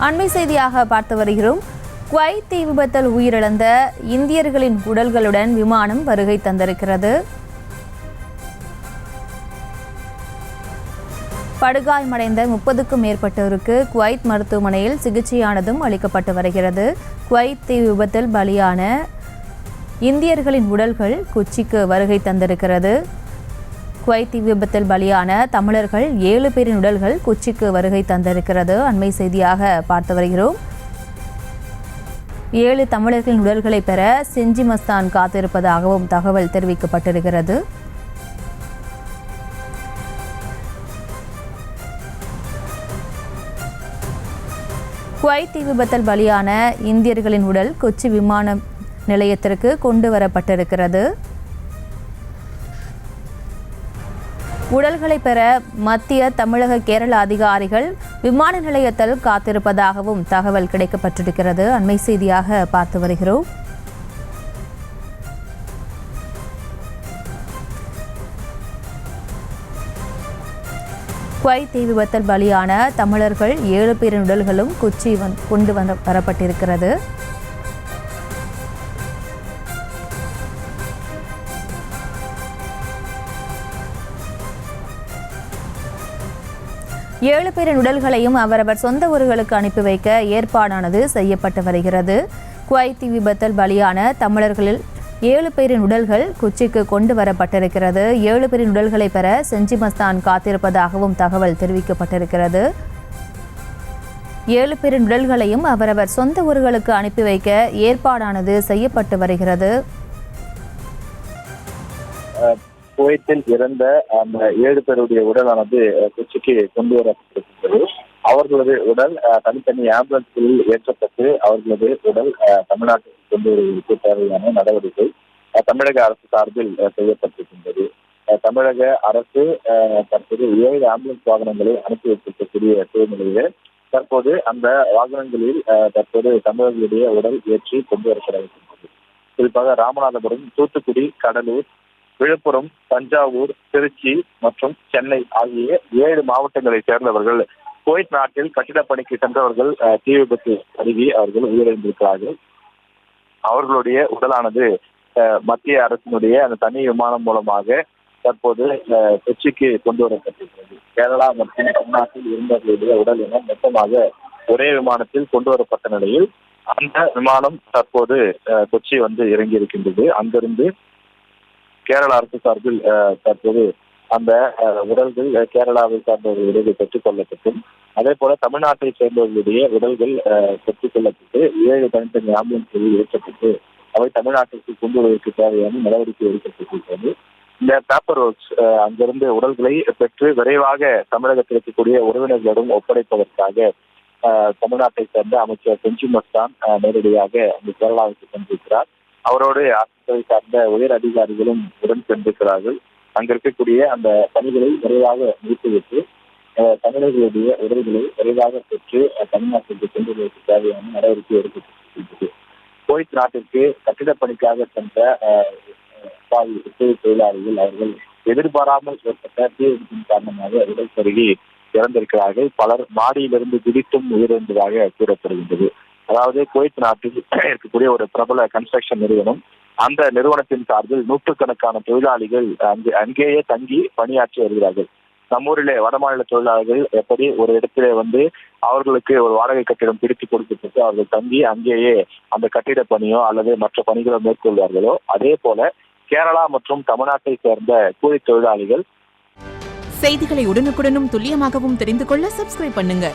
அண்மை செய்தியாக பார்த்து வருகிறோம். குவைத் தீ விபத்தில் உயிரிழந்த இந்தியர்களின் உடல்களுடன் விமானம் வருகை தந்திருக்கிறது. படுகாயமடைந்த 30க்கும் மேற்பட்டோருக்கு குவைத் மருத்துவமனையில் சிகிச்சையானதும் அளிக்கப்பட்டு வருகிறது. குவைத் தீ விபத்தில் பலியான இந்தியர்களின் உடல்கள் கொச்சிக்கு வருகை தந்திருக்கிறது. குவைத் தீ விபத்தில் பலியான தமிழர்கள் 7 பேரின் உடல்கள் கொச்சிக்கு வருகை தந்திருக்கிறது. அண்மை செய்தியாக பார்த்து வருகிறோம். 7 தமிழர்களின் உடல்களை பெற செஞ்சி மஸ்தான் காத்திருப்பதாகவும் தகவல் தெரிவிக்கப்பட்டிருக்கிறது. குவைத் தீ விபத்தில் பலியான இந்தியர்களின் உடல் கொச்சி விமான நிலையத்திற்கு கொண்டு வரப்பட்டிருக்கிறது. உடல்களை பெற மத்திய, தமிழக, கேரள அதிகாரிகள் விமான நிலையத்தில் காத்திருப்பதாகவும் தகவல் கிடைக்கப்பட்டிருக்கிறது. அண்மை செய்தியாக பார்த்து வருகிறோம். குவைத் தீ விபத்தில் பலியான தமிழர்கள் 7 பேரின் உடல்களும் கொச்சி கொண்டு வரப்பட்டிருக்கிறது. ஏழு பேரின் உடல்களையும் அவரவர் சொந்த ஊர்களுக்கு அனுப்பி வைக்க ஏற்பாடானது செய்யப்பட்டு வருகிறது. குவைத் தீ விபத்தில் பலியான தமிழர்களில் 7 பேரின் உடல்கள் கொச்சிக்கு கொண்டு வரப்பட்டிருக்கிறது. 7 பேரின் உடல்களை பெற செஞ்சி மஸ்தான் காத்திருப்பதாகவும் தகவல் தெரிவிக்கப்பட்டிருக்கிறது. 7 பேரின் உடல்களையும் அவரவர் சொந்த ஊர்களுக்கு அனுப்பி வைக்க ஏற்பாடானது செய்யப்பட்டு வருகிறது. குவைத்தில் இறந்த அந்த 7 பேருடைய உடலானது கொச்சிக்கு கொண்டு வரப்பட்டிருக்கிறது. அவர்களது உடல் தனித்தனி ஆம்புலன்ஸ்களில் ஏற்றப்பட்டு அவர்களது உடல் தமிழ்நாட்டுக்கு கொண்டு வருவதற்கு தேவையான நடவடிக்கை தமிழக அரசு சார்பில் செய்யப்பட்டிருக்கின்றது. தமிழக அரசு தற்போது 7 ஆம்புலன்ஸ் வாகனங்களை அனுப்பி வைத்திருக்கக்கூடிய சூழ்நிலையில் தற்போது அந்த வாகனங்களில் தற்போது தமிழர்களுடைய உடல் ஏற்றி கொண்டு வரப்பட்டிருக்கின்றது. குறிப்பாக ராமநாதபுரம், தூத்துக்குடி, கடலூர், விழுப்புரம், தஞ்சாவூர், திருச்சி மற்றும் சென்னை ஆகிய 7 மாவட்டங்களை சேர்ந்தவர்கள் குவைத் நாட்டில் கட்டிடப் பணிக்கு சென்றவர்கள் தீ விபத்து அருகே அவர்கள் உயிரிழந்திருக்கிறார்கள். அவர்களுடைய உடலானது மத்திய அரசினுடைய அந்த தனி விமானம் மூலமாக தற்போது கொச்சிக்கு கொண்டு வரப்பட்டிருக்கிறது. கேரளா மற்றும் தமிழ்நாட்டில் இருந்தவர்களுடைய உடல் என மொத்தமாக ஒரே விமானத்தில் கொண்டு வரப்பட்ட நிலையில் அந்த விமானம் தற்போது கொச்சி இறங்கி இருக்கின்றது. அங்கிருந்து கேரள அரசு சார்பில் தற்போது அந்த உடல்கள் கேரளாவை சார்ந்தவர்களுடைய பெற்றுக் கொள்ளப்பட்டும், அதே போல தமிழ்நாட்டை சேர்ந்தவர்களுடைய உடல்கள் பெற்றுக் கொள்ளப்பட்டு 7 தனித்தனி ஆம்புலன்ஸ்களில் ஏற்றப்பட்டு அவை தமிழ்நாட்டிற்கு கொண்டு வருவதற்கு தேவையான நடவடிக்கை எடுக்கப்பட்டிருக்கிறது. இந்த பேப்பர் ஒர்க்ஸ் அங்கிருந்து உடல்களை பெற்று விரைவாக தமிழகத்தில் இருக்கக்கூடிய உறவினர்களிடம் ஒப்படைப்பதற்காக தமிழ்நாட்டை சேர்ந்த அமைச்சர் செஞ்சி மஸ்தான் நேரடியாக அந்த கேரளாவுக்கு சென்றிருக்கிறார். அவரோடு அரசை சார்ந்த உயர் அதிகாரிகளும் உடன் சென்றிருக்கிறார்கள். அங்க இருக்கக்கூடிய அந்த பணிகளை விரைவாக முடித்துவிட்டு தமிழர்களுடைய உடல்களை விரைவாக பெற்று தமிழ்நாட்டிற்கு கொண்டு வருவதற்கு தேவையான நடவடிக்கை எடுக்கப்பட்டிருக்கிறது. குவைத் நாட்டிற்கு கட்டிடப் பணிக்காக சென்ற தொழிலாளிகள் அவர்கள் எதிர்பாராமல் ஏற்பட்ட தீ விபத்தின் காரணமாக உடல் கருகி இறந்திருக்கிறார்கள். பலர் மாடியிலிருந்து குதித்தும் உயிரிழந்ததாக கூறப்படுகின்றது. அதாவது குவைத் நாட்டில் இருக்கக்கூடிய ஒரு பிரபல கன்ஸ்ட்ரக்ஷன் நிறுவனம், அந்த நிறுவனத்தின் சார்பில் 100கணக்கான தொழிலாளிகள் அங்கேயே தங்கி பணியாற்றி வருகிறார்கள். நம்மூரிலே வடமாநில தொழிலாளர்கள் எப்படி ஒரு இடத்திலே அவர்களுக்கு ஒரு வாடகை கட்டிடம் பிரித்து கொடுக்கப்பட்டு அவர்கள் தங்கி அங்கேயே அந்த கட்டிட பணியோ அல்லது மற்ற பணிகளோ மேற்கொள்வார்களோ, அதே போல கேரளா மற்றும் தமிழ்நாட்டை சேர்ந்த கூலி தொழிலாளிகள். செய்திகளை உடனுக்குடனும் துல்லியமாகவும் தெரிந்து கொள்ள சப்ஸ்கிரைப் பண்ணுங்க.